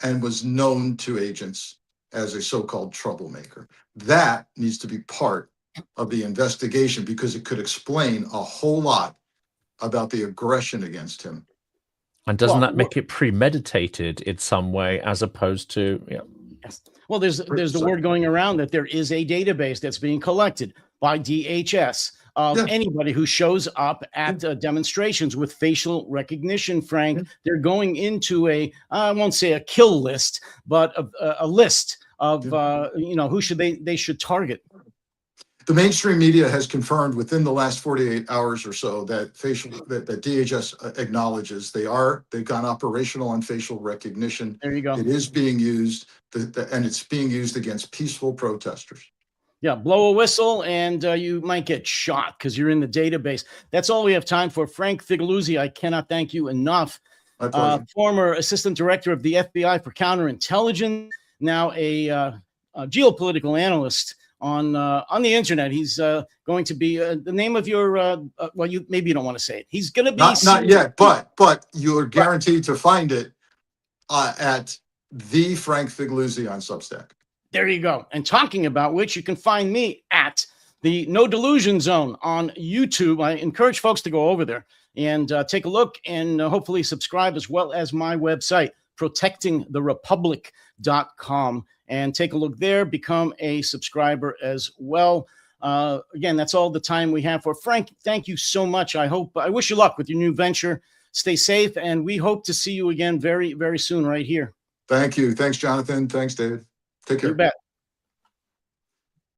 and was known to agents as a so-called troublemaker? That needs to be part of the investigation because it could explain a whole lot about the aggression against him.
And doesn't that make it premeditated in some way, as opposed to,
Yes. Well, there's the word going around that there is a database that's being collected by DHS of anybody who shows up at demonstrations with facial recognition, Frank. They're going into I won't say a kill list, but a list of, who they should target.
The mainstream media has confirmed within the last 48 hours or so that that DHS acknowledges they've gone operational on facial recognition.
There you go.
It is being used, and it's being used against peaceful protesters.
Yeah, blow a whistle and you might get shot because you're in the database. That's all we have time for. Frank Figliuzzi, I cannot thank you enough.
My pleasure.
Former assistant director of the FBI for Counterintelligence, now a geopolitical analyst on the internet. He's going to be the name of your maybe you don't want to say it. He's going to be
not yet, but you're guaranteed to find it at the Frank Figliuzzi on Substack.
There you go. And talking about which, you can find me at the No Delusion Zone on YouTube. I encourage folks to go over there and take a look and hopefully subscribe, as well as my website, protectingtherepublic.com. And take a look there, become a subscriber as well. Again, that's all the time we have for Frank. Thank you so much. I wish you luck with your new venture. Stay safe, and we hope to see you again very, very soon right here.
Thank you. Thanks, Jonathan. Thanks, David. Take care.
You bet.